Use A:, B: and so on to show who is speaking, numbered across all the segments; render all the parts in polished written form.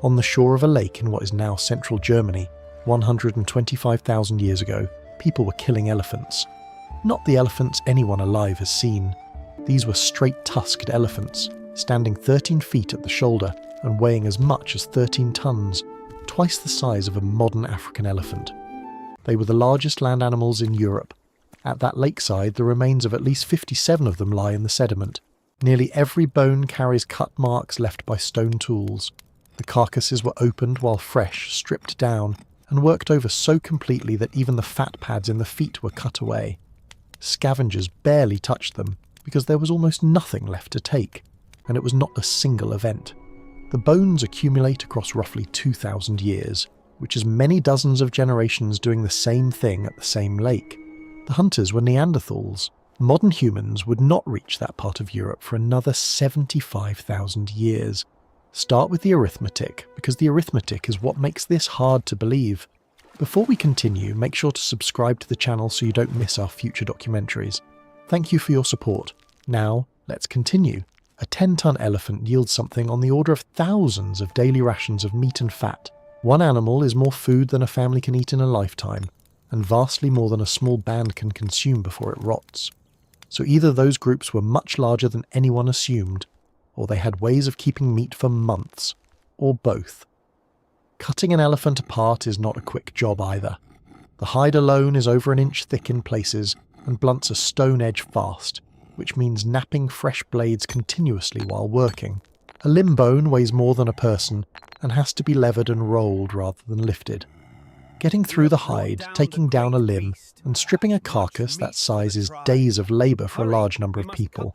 A: On the shore of a lake in what is now central Germany, 125,000 years ago, people were killing elephants. Not the elephants anyone alive has seen. These were straight-tusked elephants, standing 13 feet at the shoulder and weighing as much as 13 tons, twice the size of a modern African elephant. They were the largest land animals in Europe. At that lakeside, the remains of at least 57 of them lie in the sediment. Nearly every bone carries cut marks left by stone tools. The carcasses were opened while fresh, stripped down, and worked over so completely that even the fat pads in the feet were cut away. Scavengers barely touched them, because there was almost nothing left to take, and it was not a single event. The bones accumulate across roughly 2,000 years, which is many dozens of generations doing the same thing at the same lake. The hunters were Neanderthals. Modern humans would not reach that part of Europe for another 75,000 years. Start with the arithmetic, because the arithmetic is what makes this hard to believe. Before we continue, make sure to subscribe to the channel so you don't miss our future documentaries. Thank you for your support. Now, let's continue. A 10-ton elephant yields something on the order of thousands of daily rations of meat and fat. One animal is more food than a family can eat in a lifetime, and vastly more than a small band can consume before it rots. So either those groups were much larger than anyone assumed, or they had ways of keeping meat for months, or both. Cutting an elephant apart is not a quick job either. The hide alone is over an inch thick in places and blunts a stone edge fast, which means napping fresh blades continuously while working. A limb bone weighs more than a person and has to be levered and rolled rather than lifted. Getting through the hide, taking down a limb, and stripping a carcass that size is days of labour for a large number of people.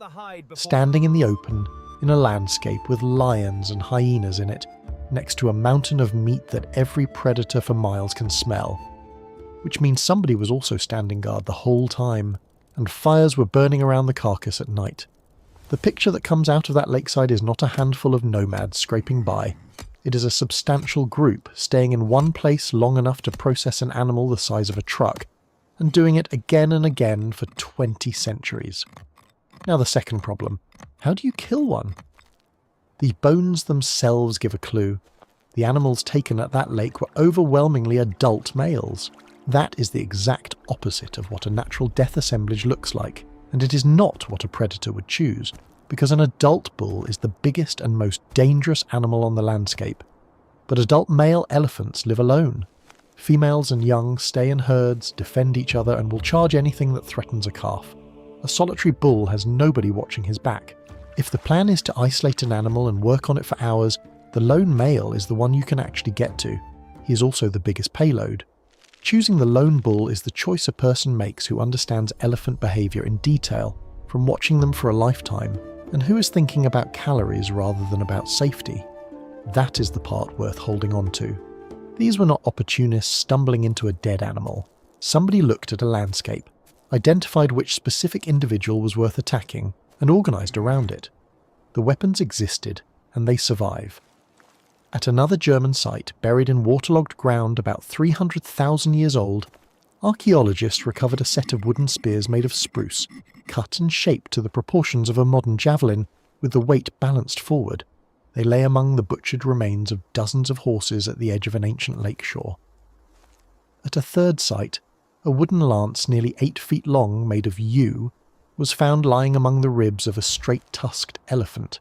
A: Standing in the open, in a landscape with lions and hyenas in it, next to a mountain of meat that every predator for miles can smell. Which means somebody was also standing guard the whole time, and fires were burning around the carcass at night. The picture that comes out of that lakeside is not a handful of nomads scraping by. It is a substantial group staying in one place long enough to process an animal the size of a truck, and doing it again and again for 20 centuries. Now the second problem. How do you kill one? The bones themselves give a clue. The animals taken at that lake were overwhelmingly adult males. That is the exact opposite of what a natural death assemblage looks like, and it is not what a predator would choose, because an adult bull is the biggest and most dangerous animal on the landscape. But adult male elephants live alone. Females and young stay in herds, defend each other, and will charge anything that threatens a calf. A solitary bull has nobody watching his back. If the plan is to isolate an animal and work on it for hours, the lone male is the one you can actually get to. He is also the biggest payload. Choosing the lone bull is the choice a person makes who understands elephant behaviour in detail, from watching them for a lifetime, and who is thinking about calories rather than about safety. That is the part worth holding on to. These were not opportunists stumbling into a dead animal. Somebody looked at a landscape, identified which specific individual was worth attacking, and organised around it. The weapons existed, and they survive. At another German site, buried in waterlogged ground about 300,000 years old, archaeologists recovered a set of wooden spears made of spruce, cut and shaped to the proportions of a modern javelin, with the weight balanced forward. They lay among the butchered remains of dozens of horses at the edge of an ancient lakeshore. At a third site, a wooden lance nearly 8 feet long made of yew was found lying among the ribs of a straight-tusked elephant.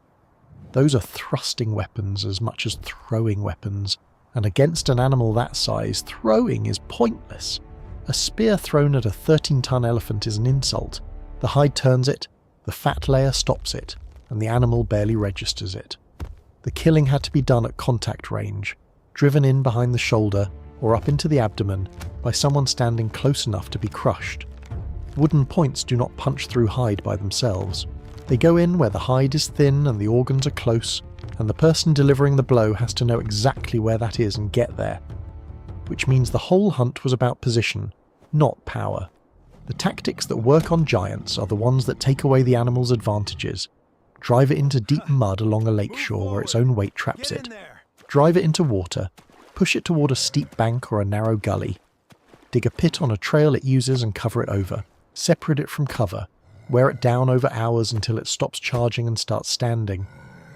A: Those are thrusting weapons as much as throwing weapons, and against an animal that size, throwing is pointless. A spear thrown at a 13-ton elephant is an insult. The hide turns it, the fat layer stops it, and the animal barely registers it. The killing had to be done at contact range, driven in behind the shoulder or up into the abdomen by someone standing close enough to be crushed. Wooden points do not punch through hide by themselves. They go in where the hide is thin and the organs are close, and the person delivering the blow has to know exactly where that is and get there. Which means the whole hunt was about position, not power. The tactics that work on giants are the ones that take away the animal's advantages. Drive it into deep mud along a lakeshore where its own weight traps it. Drive it into water, push it toward a steep bank or a narrow gully. Dig a pit on a trail it uses and cover it over. Separate it from cover. Wear it down over hours until it stops charging and starts standing.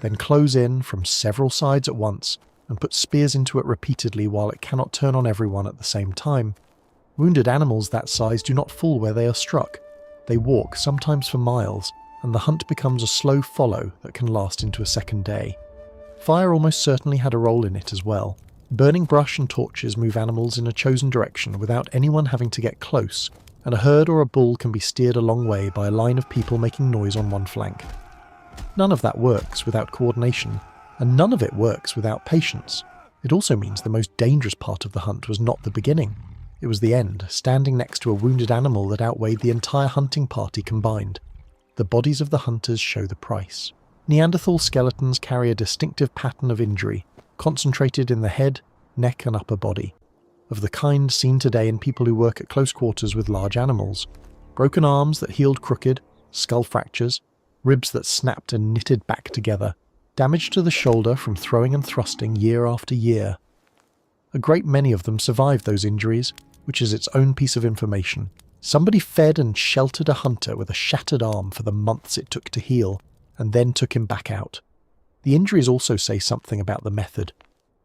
A: Then close in from several sides at once and put spears into it repeatedly while it cannot turn on everyone at the same time. Wounded animals that size do not fall where they are struck. They walk, sometimes for miles, and the hunt becomes a slow follow that can last into a second day. Fire almost certainly had a role in it as well. Burning brush and torches move animals in a chosen direction without anyone having to get close, and a herd or a bull can be steered a long way by a line of people making noise on one flank. None of that works without coordination, and none of it works without patience. It also means the most dangerous part of the hunt was not the beginning. It was the end, standing next to a wounded animal that outweighed the entire hunting party combined. The bodies of the hunters show the price. Neanderthal skeletons carry a distinctive pattern of injury, concentrated in the head, neck and upper body, of the kind seen today in people who work at close quarters with large animals. Broken arms that healed crooked, skull fractures, ribs that snapped and knitted back together, damage to the shoulder from throwing and thrusting year after year. A great many of them survived those injuries, which is its own piece of information. Somebody fed and sheltered a hunter with a shattered arm for the months it took to heal, and then took him back out. The injuries also say something about the method.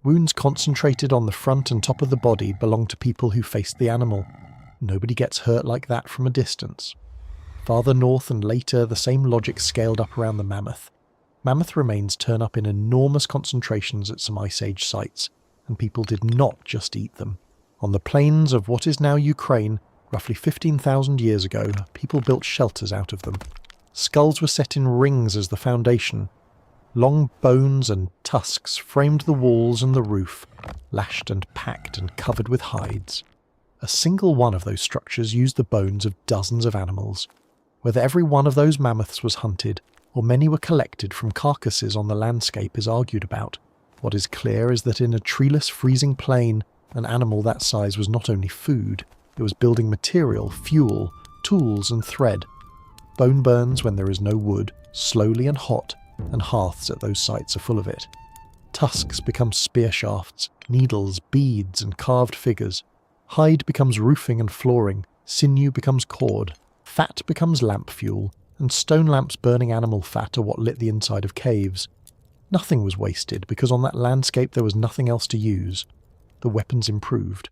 A: Wounds concentrated on the front and top of the body belong to people who faced the animal. Nobody gets hurt like that from a distance. Farther north and later, the same logic scaled up around the mammoth. Mammoth remains turn up in enormous concentrations at some Ice Age sites, and people did not just eat them. On the plains of what is now Ukraine, roughly 15,000 years ago, people built shelters out of them. Skulls were set in rings as the foundation. Long bones and tusks framed the walls and the roof, lashed and packed and covered with hides. A single one of those structures used the bones of dozens of animals. Whether every one of those mammoths was hunted, or many were collected from carcasses on the landscape, is argued about. What is clear is that in a treeless, freezing plain, an animal that size was not only food, it was building material, fuel, tools and thread. Bone burns when there is no wood, slowly and hot, and hearths at those sites are full of it. Tusks become spear shafts, needles, beads and carved figures. Hide becomes roofing and flooring, sinew becomes cord, fat becomes lamp fuel, and stone lamps burning animal fat are what lit the inside of caves. Nothing was wasted because on that landscape there was nothing else to use. The weapons improved.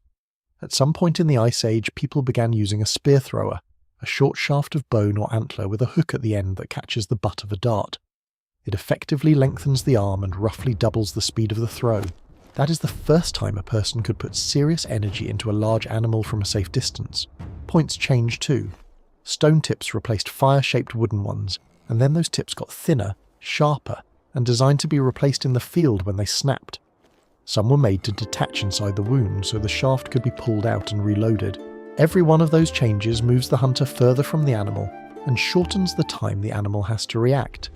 A: At some point in the Ice Age, people began using a spear thrower, a short shaft of bone or antler with a hook at the end that catches the butt of a dart. It effectively lengthens the arm and roughly doubles the speed of the throw. That is the first time a person could put serious energy into a large animal from a safe distance. Points changed too. Stone tips replaced fire-shaped wooden ones, and then those tips got thinner, sharper, and designed to be replaced in the field when they snapped. Some were made to detach inside the wound so the shaft could be pulled out and reloaded. Every one of those changes moves the hunter further from the animal and shortens the time the animal has to react.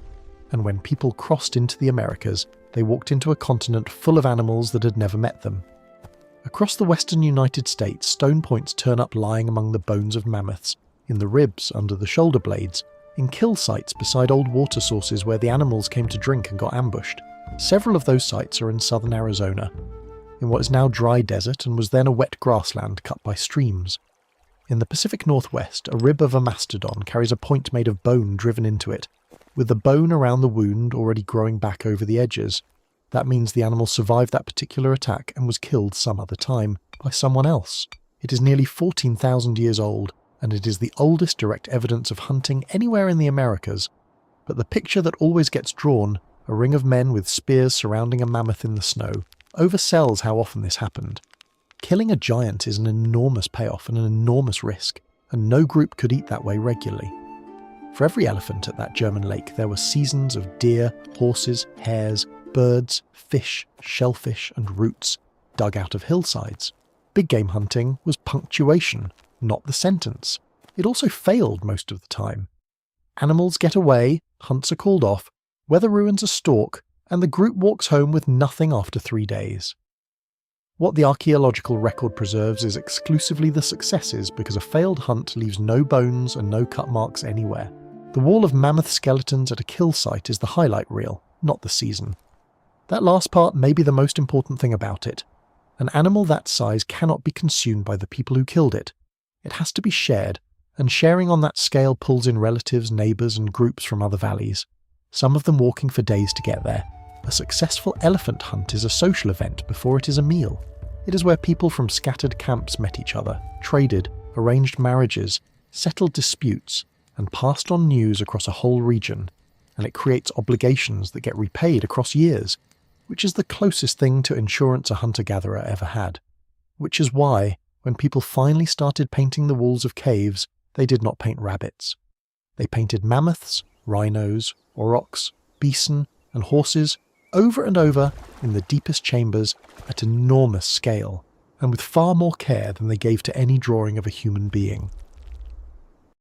A: And when people crossed into the Americas, they walked into a continent full of animals that had never met them. Across the western United States, stone points turn up lying among the bones of mammoths, in the ribs under the shoulder blades, in kill sites beside old water sources where the animals came to drink and got ambushed. Several of those sites are in southern Arizona, in what is now dry desert and was then a wet grassland cut by streams. In the Pacific Northwest, a rib of a mastodon carries a point made of bone driven into it, with the bone around the wound already growing back over the edges. That means the animal survived that particular attack and was killed some other time, by someone else. It is nearly 14,000 years old, and it is the oldest direct evidence of hunting anywhere in the Americas. But the picture that always gets drawn, a ring of men with spears surrounding a mammoth in the snow, oversells how often this happened. Killing a giant is an enormous payoff and an enormous risk, and no group could eat that way regularly. For every elephant at that German lake, there were seasons of deer, horses, hares, birds, fish, shellfish, and roots dug out of hillsides. Big game hunting was punctuation, not the sentence. It also failed most of the time. Animals get away, hunts are called off, weather ruins a stalk, and the group walks home with nothing after 3 days. What the archaeological record preserves is exclusively the successes because a failed hunt leaves no bones and no cut marks anywhere. The wall of mammoth skeletons at a kill site is the highlight reel, not the season. That last part may be the most important thing about it. An animal that size cannot be consumed by the people who killed it. It has to be shared, and sharing on that scale pulls in relatives, neighbours and groups from other valleys, some of them walking for days to get there. A successful elephant hunt is a social event before it is a meal. It is where people from scattered camps met each other, traded, arranged marriages, settled disputes, and passed on news across a whole region, and it creates obligations that get repaid across years, which is the closest thing to insurance a hunter-gatherer ever had. Which is why, when people finally started painting the walls of caves, they did not paint rabbits. They painted mammoths, rhinos, aurochs, bison, and horses over and over in the deepest chambers at enormous scale, and with far more care than they gave to any drawing of a human being.